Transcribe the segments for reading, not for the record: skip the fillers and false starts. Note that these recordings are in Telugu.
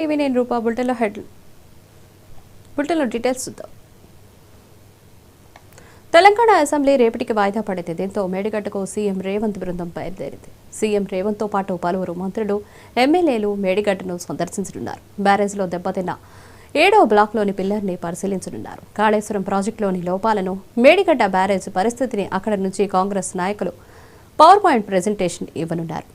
టీవీ నేను రూపా బులెటిన్లో డీటెయిల్స్ చూద్దాం. తెలంగాణ అసెంబ్లీ రేపటికి వాయిదా పడింది. దీంతో మేడిగడ్డకు సీఎం రేవంత్ బృందం బయలుదేరింది. సీఎం రేవంత్తో పాటు పలువురు మంత్రులు, ఎమ్మెల్యేలు మేడిగడ్డను సందర్శించనున్నారు. బ్యారేజ్లో దెబ్బతిన్న 7వ బ్లాక్లోని పిల్లర్ని పరిశీలించనున్నారు. కాళేశ్వరం ప్రాజెక్టులోని లోపాలను, మేడిగడ్డ బ్యారేజ్ పరిస్థితిని అక్కడి నుంచి కాంగ్రెస్ నాయకులు పవర్ పాయింట్ ప్రెజెంటేషన్ ఇవ్వనున్నారు.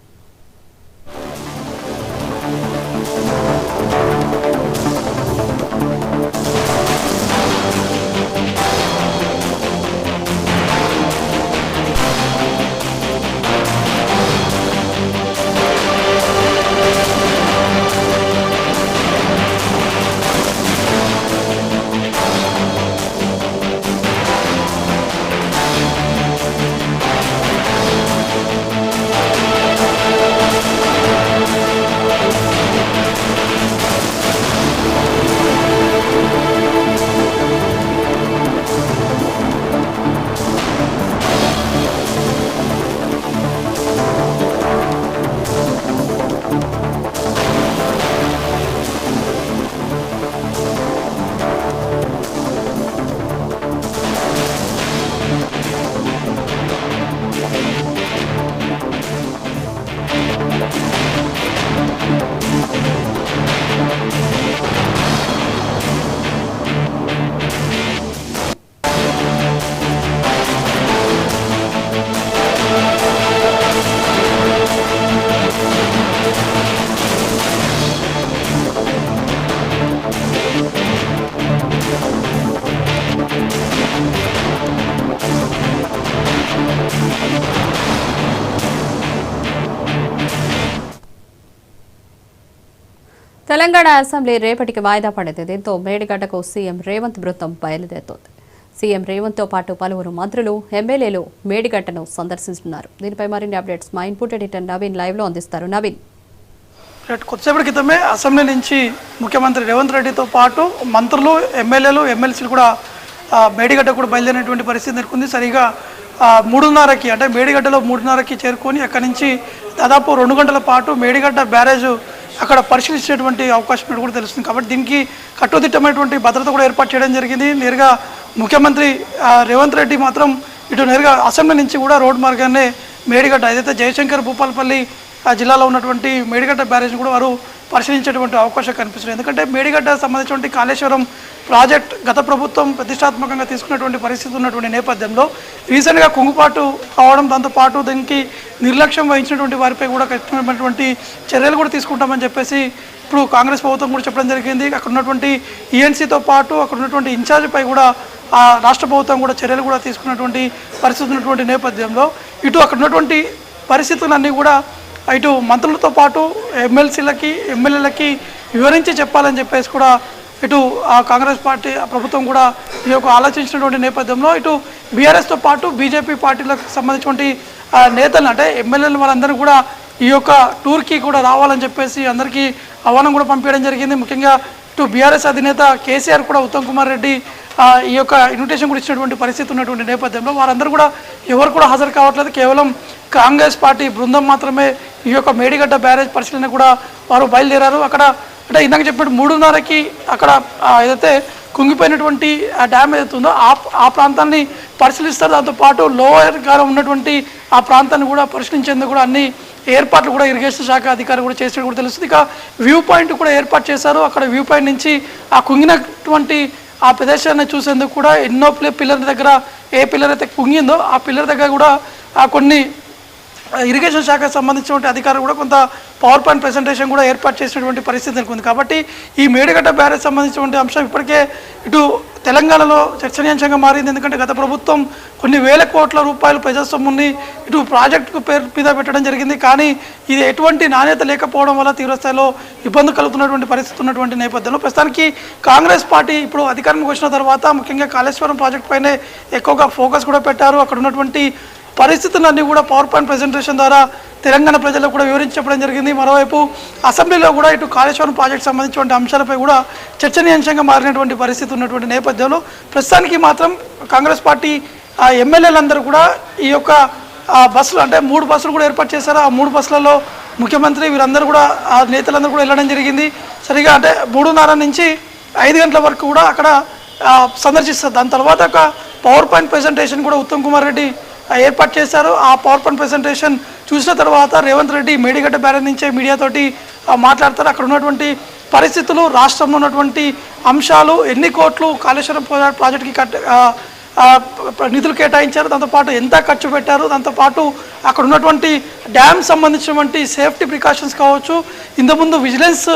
తెలంగాణ అసెంబ్లీ రేపటికి వాయిదా పడింది. దీంతో మేడిగడ్డకు సీఎం రేవంత్ బృందం బయలుదేరుతోంది. సీఎం రేవంత్తో పాటు పలువురు మంత్రులు, ఎమ్మెల్యేలు మేడిగడ్డను సందర్శిస్తున్నారు. దీనిపై మరిన్ని అప్డేట్స్ మా ఇన్పుట్ ఎడిటర్ నవీన్ లైవ్లో అందిస్తారు. నవీన్, కొద్దిసేపటి క్రితమే అసెంబ్లీ నుంచి ముఖ్యమంత్రి రేవంత్ రెడ్డితో పాటు మంత్రులు, ఎమ్మెల్యేలు, ఎమ్మెల్సీలు కూడా మేడిగడ్డ కూడా బయలుదేరినటువంటి పరిస్థితి నెలకొంది. సరిగా 3:30కి అంటే మేడిగడ్డలో 3:30కి చేరుకొని అక్కడి నుంచి దాదాపు 2 గంటల పాటు మేడిగడ్డ బ్యారేజ్ అక్కడ పరిశీలించేటువంటి అవకాశం కూడా తెలుస్తుంది. కాబట్టి దీనికి కట్టుదిట్టమైనటువంటి భద్రత కూడా ఏర్పాటు చేయడం జరిగింది. నేరుగా ముఖ్యమంత్రి రేవంత్ రెడ్డి మాత్రం ఇటు నేరుగా అసెంబ్లీ నుంచి కూడా రోడ్ మార్గాన్ని మేడిగడ్డ ఏదైతే జయశంకర్ భూపాలపల్లి జిల్లాలో ఉన్నటువంటి మేడిగడ్డ బ్యారేజ్ కూడా వారు పరిశీలించేటువంటి అవకాశం కనిపిస్తుంది. ఎందుకంటే మేడిగడ్డ సంబంధించినటువంటి కాళేశ్వరం ప్రాజెక్ట్ గత ప్రభుత్వం ప్రతిష్టాత్మకంగా తీసుకున్నటువంటి పరిస్థితి ఉన్నటువంటి నేపథ్యంలో రీసెంట్గా కుంగుపాటు కావడం, దాంతోపాటు దీనికి నిర్లక్ష్యం వహించినటువంటి వారిపై కూడా కఠినమైనటువంటి చర్యలు కూడా తీసుకుంటామని చెప్పేసి ఇప్పుడు కాంగ్రెస్ ప్రభుత్వం కూడా చెప్పడం జరిగింది. అక్కడ ఉన్నటువంటి ఈఎన్సీతో పాటు అక్కడ ఉన్నటువంటి ఇన్ఛార్జ్పై కూడా రాష్ట్ర ప్రభుత్వం కూడా చర్యలు కూడా తీసుకున్నటువంటి పరిస్థితి ఉన్నటువంటి నేపథ్యంలో ఇటు అక్కడ ఉన్నటువంటి పరిస్థితులన్నీ కూడా ఇటు మంత్రులతో పాటు ఎమ్మెల్సీలకి, ఎమ్మెల్యేలకి వివరించి చెప్పాలని చెప్పేసి కూడా ఇటు కాంగ్రెస్ పార్టీ ప్రభుత్వం కూడా ఈ యొక్క ఆలోచించినటువంటి నేపథ్యంలో ఇటు బీఆర్ఎస్తో పాటు బీజేపీ పార్టీలకు సంబంధించినటువంటి నేతలు అంటే ఎమ్మెల్యేలు వాళ్ళందరూ కూడా ఈ యొక్క టూర్కి కూడా రావాలని చెప్పేసి అందరికీ ఆహ్వానం కూడా పంపించడం జరిగింది. ముఖ్యంగా ఇటు బీఆర్ఎస్ అధినేత కేసీఆర్ కూడా ఉత్తమ్ కుమార్ రెడ్డి ఈ యొక్క ఇన్విటేషన్ కూడా ఇచ్చినటువంటి పరిస్థితి ఉన్నటువంటి నేపథ్యంలో వారందరూ కూడా ఎవరు కూడా హాజరు కావట్లేదు. కేవలం కాంగ్రెస్ పార్టీ బృందం మాత్రమే ఈ యొక్క మేడిగడ్డ బ్యారేజ్ పరిశీలన కూడా వారు బయలుదేరారు. అక్కడ అంటే ఇందాక చెప్పినట్టు 3:30కి అక్కడ ఏదైతే కుంగిపోయినటువంటి డ్యామ్ ఏదైతుందో ఆ ప్రాంతాన్ని పరిశీలిస్తారు. దాంతోపాటు లోయర్గా ఉన్నటువంటి ఆ ప్రాంతాన్ని కూడా పరిశీలించేందుకు కూడా అన్ని ఏర్పాట్లు కూడా ఇరిగేషన్ శాఖ అధికారులు కూడా చేసినట్టు కూడా తెలుస్తుంది. ఇక వ్యూ పాయింట్ కూడా ఏర్పాటు చేశారు. అక్కడ వ్యూ పాయింట్ నుంచి ఆ కుంగినటువంటి ఆ ప్రదేశాన్ని చూసేందుకు కూడా ఎన్నో పిల్లర్ దగ్గర ఏ పిల్లర్ అయితే కుంగిందో ఆ పిల్లర్ దగ్గర కూడా కొన్ని ఇరిగేషన్ శాఖకు సంబంధించినటువంటి అధికారులు కూడా కొంత పవర్ పాయింట్ ప్రెజెంటేషన్ కూడా ఏర్పాటు చేసినటువంటి పరిస్థితి నెలకొంది. కాబట్టి ఈ మేడిగడ్డ బ్యారేజ్ సంబంధించినటువంటి అంశం ఇప్పటికే ఇటు తెలంగాణలో చర్చనీయాంశంగా మారింది. ఎందుకంటే గత ప్రభుత్వం కొన్ని వేల కోట్ల రూపాయలు ప్రజాస్వామ్యాన్ని ఇటు ప్రాజెక్టుకు పేరు మీద పెట్టడం జరిగింది. కానీ ఇది ఎటువంటి నాణ్యత లేకపోవడం వల్ల తీవ్రస్థాయిలో ఇబ్బంది కలుగుతున్నటువంటి పరిస్థితి ఉన్నటువంటి నేపథ్యంలో ప్రస్తుతానికి కాంగ్రెస్ పార్టీ ఇప్పుడు అధికారానికి వచ్చిన తర్వాత ముఖ్యంగా కాళేశ్వరం ప్రాజెక్టు పైనే ఎక్కువగా ఫోకస్ కూడా పెట్టారు. అక్కడ ఉన్నటువంటి పరిస్థితులన్నీ కూడా పవర్ పాయింట్ ప్రెజెంటేషన్ ద్వారా తెలంగాణ ప్రజలకు కూడా వివరించి చెప్పడం జరిగింది. మరోవైపు అసెంబ్లీలో కూడా ఇటు కాళేశ్వరం ప్రాజెక్టు సంబంధించినటువంటి అంశాలపై కూడా చర్చనీయాంశంగా మారినటువంటి పరిస్థితి ఉన్నటువంటి నేపథ్యంలో ప్రస్తుతానికి మాత్రం కాంగ్రెస్ పార్టీ ఎమ్మెల్యేలందరూ కూడా ఈ యొక్క బస్సులు అంటే 3 బస్సులు కూడా ఏర్పాటు చేశారు. ఆ 3 బస్సులలో ముఖ్యమంత్రి వీరందరూ కూడా నేతలందరూ కూడా వెళ్ళడం జరిగింది. సరిగా అంటే 3:30 నుంచి 5 గంటల వరకు కూడా అక్కడ సందర్శిస్తారు. దాని తర్వాత ఒక పవర్ పాయింట్ ప్రెజెంటేషన్ కూడా ఉత్తమ్ కుమార్ రెడ్డి ఏర్పాటు చేశారు. ఆ పవర్ పాయింట్ ప్రెజెంటేషన్ చూసిన తర్వాత రేవంత్ రెడ్డి మేడిగడ్డ బ్యారేజ్ నుంచే మీడియాతోటి మాట్లాడతారు. అక్కడ ఉన్నటువంటి పరిస్థితులు, రాష్ట్రంలో ఉన్నటువంటి అంశాలు, ఎన్ని కోట్లు కాళేశ్వరం ప్రాజెక్టుకి నిధులు కేటాయించారు, దాంతోపాటు ఎంత ఖర్చు పెట్టారు, దాంతోపాటు అక్కడ ఉన్నటువంటి డ్యామ్ సంబంధించినటువంటి సేఫ్టీ ప్రికాషన్స్ కావచ్చు, ఇంతకుముందు విజిలెన్స్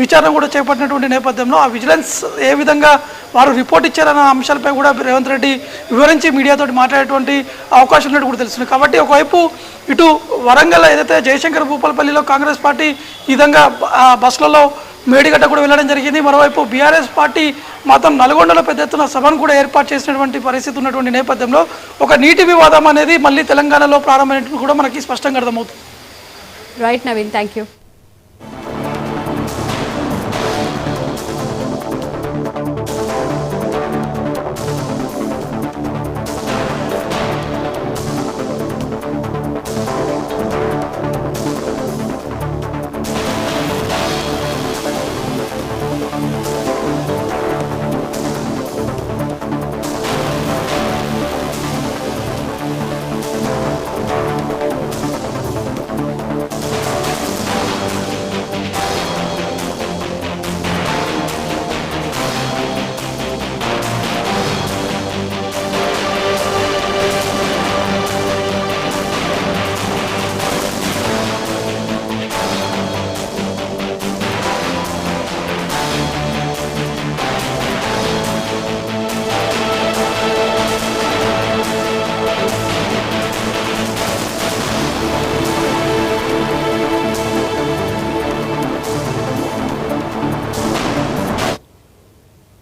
విచారణ కూడా చేపట్టినటువంటి నేపథ్యంలో ఆ విజిలెన్స్ ఏ విధంగా వారు రిపోర్ట్ ఇచ్చారన్న అంశాలపై కూడా రేవంత్ రెడ్డి వివరించి మీడియాతో మాట్లాడేటువంటి అవకాశం ఉన్నట్టు కూడా తెలుస్తుంది. కాబట్టి ఒకవైపు ఇటు వరంగల్ ఏదైతే జయశంకర్ భూపాలపల్లిలో కాంగ్రెస్ పార్టీ ఈ విధంగా బస్సులలో మేడిగడ్డ కూడా వెళ్ళడం జరిగింది. మరోవైపు బీఆర్ఎస్ పార్టీ మాత్రం నల్గొండలో పెద్ద ఎత్తున సభను కూడా ఏర్పాటు చేసినటువంటి పరిస్థితి ఉన్నటువంటి నేపథ్యంలో ఒక నీటి వివాదం అనేది మళ్ళీ తెలంగాణలో ప్రారంభమైనట్టు కూడా మనకి స్పష్టంగా అర్థమవుతుంది. Right Naveen, thank you.